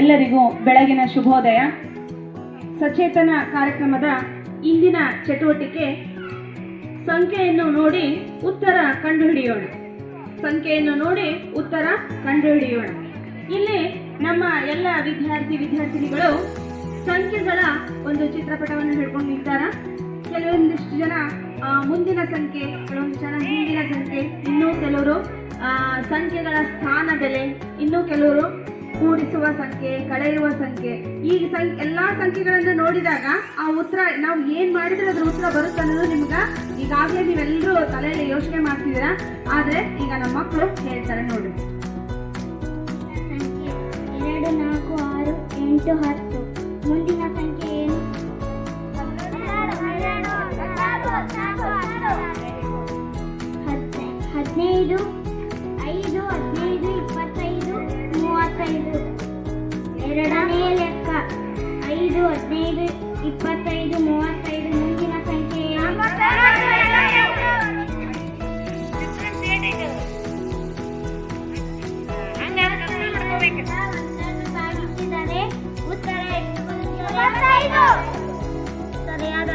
ಎಲ್ಲರಿಗೂ ಬೆಳಗಿನ ಶುಭೋದಯ. ಸಚೇತನ ಕಾರ್ಯಕ್ರಮದ ಇಂದಿನ ಚಟುವಟಿಕೆ ಸಂಖ್ಯೆಯನ್ನು ನೋಡಿ ಉತ್ತರ ಕಂಡುಹಿಡಿಯೋಣ. ಸಂಖ್ಯೆಯನ್ನು ನೋಡಿ ಉತ್ತರ ಕಂಡುಹಿಡಿಯೋಣ. ಇಲ್ಲಿ ನಮ್ಮ ಎಲ್ಲ ವಿದ್ಯಾರ್ಥಿನಿಗಳು ಸಂಖ್ಯೆಗಳ ಒಂದು ಚಿತ್ರಪಟವನ್ನು ಹಿಡ್ಕೊಂಡು ನಿಂತಾರ. ಕೆಲವೊಂದಿಷ್ಟು ಜನ ಮುಂದಿನ ಸಂಖ್ಯೆ, ಕೆಲವೊಂದು ಜನ ಹಿಂದಿನ ಸಂಖ್ಯೆ, ಇನ್ನೂ ಕೆಲವರು ಸಂಖ್ಯೆಗಳ ಸ್ಥಾನ ಬೆಲೆ, ಇನ್ನೂ ಕೆಲವರು ಕೂಡಿಸುವ ಸಂಖ್ಯೆ, ಕಳೆಯುವ ಸಂಖ್ಯೆ. ಈ ಎಲ್ಲಾ ಸಂಖ್ಯೆಗಳನ್ನು ನೋಡಿದಾಗ ಆ ಉತ್ತರ ನಾವು ಏನ್ ಮಾಡಿದ್ರೆ ಅದ್ರ ಉತ್ತರ ಬರುತ್ತೆ ಅನ್ನೋದು ನಿಮ್ಗೆ ಈಗಾಗಲೇ ನೀವೆಲ್ಲರೂ ತಲೆಯಲ್ಲಿ ಯೋಚನೆ ಮಾಡ್ತಿದ್ದೀರಾ. ಆದ್ರೆ ಈಗ ನಮ್ಮ ಮಕ್ಕಳು ಹೇಳ್ತಾರೆ ನೋಡಿ. 2, 4, 6, 8, 10. ಮುಂದಿನ ಸಂಖ್ಯೆ ಏನು? 15, 5, 15, 25, 35. ಎರಡನೇ ಲೆಕ್ಕ 5, 15, 25, 35. ಮುಂದಿನ ಸಂಖ್ಯೆ ಸಾಗಿಸಿದರೆ ಉತ್ತರ ಎಷ್ಟು ಬರುತ್ತದೆ? ಸರಿಯಾದ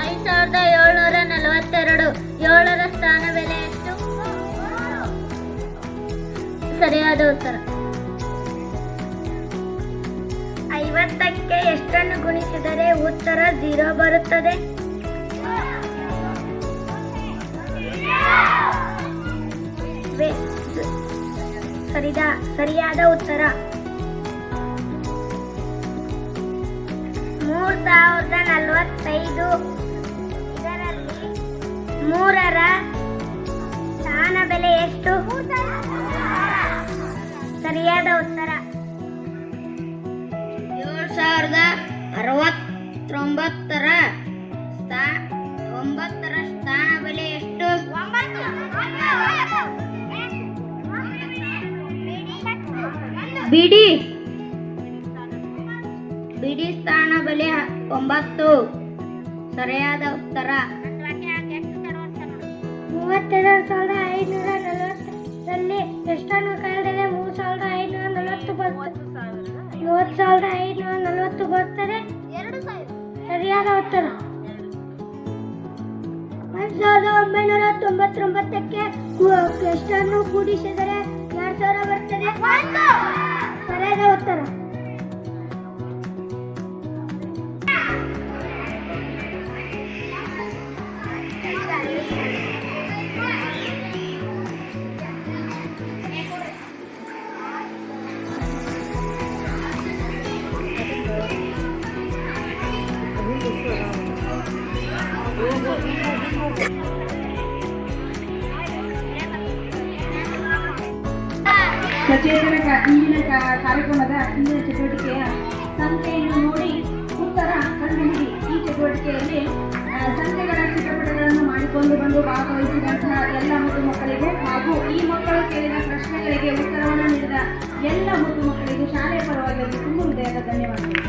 5742. 7ರ ಸ್ಥಾನ ಬೆಲೆ ಎಷ್ಟು? ಸರಿಯಾದ ಉತ್ತರ. 50ಕ್ಕೆ ಎಷ್ಟನ್ನು ಗುಣಿಸಿದರೆ ಉತ್ತರ 0 ಬರುತ್ತದೆ? ಸರಿಯಾದ ಉತ್ತರ 3045. ಇದರಲ್ಲಿ 3ರ ಸ್ಥಾನ ಬೆಲೆ ಎಷ್ಟು? ಸರಿಯಾದ ಉತ್ತರ 7069ರ 9ರ ಸ್ಥಾನ ಬೆಲೆ ಎಷ್ಟು? ಬಿಡಿ ಸ್ಥಾನ ಬೆಲೆ 9. ಸರಿಯಾದ ಉತ್ತರ 32,540ರಲ್ಲಿ ಎಷ್ಟನ್ನು ಕಳೆದರೆ 3,540 ಬರ್ತದೆ? 30,540 ಬರ್ತದೆ? ಸರಿಯಾದ ಉತ್ತರ 1999ಕ್ಕೆ ಎಷ್ಟನ್ನು ಕೂಡಿಸಿದರೆ 2,000 ಬರ್ತದೆ? ಸರಿಯಾದ ಉತ್ತರ. ಸಚೇತನ ಇಂದಿನ ಕಾರ್ಯಕ್ರಮದ ಇಂದಿನ ಚಟುವಟಿಕೆಯ ಸಂಖ್ಯೆಯನ್ನು ನೋಡಿ ಉತ್ತರ ಕಂಡುಹಿಡಿ. ಈ ಚಟುವಟಿಕೆಯಲ್ಲಿ ಸಂಖ್ಯೆಗಳ ಚಿತ್ರಪಟಗಳನ್ನು ಮಾಡಿಕೊಂಡು ಬಂದು ಭಾಗವಹಿಸಿದಂತಹ ಎಲ್ಲ ಮುದ್ದು ಮಕ್ಕಳಿಗೂ ಹಾಗೂ ಈ ಮಕ್ಕಳು ಕೇಳಿದ ಪ್ರಶ್ನೆಗಳಿಗೆ ಉತ್ತರವನ್ನು ನೀಡಿದ ಎಲ್ಲ ಮುದ್ದು ಮಕ್ಕಳಿಗೂ ಶಾಲೆಯ ಪರವಾಗಿ ತುಂಬ ಹೃದಯದ ಧನ್ಯವಾದಗಳು.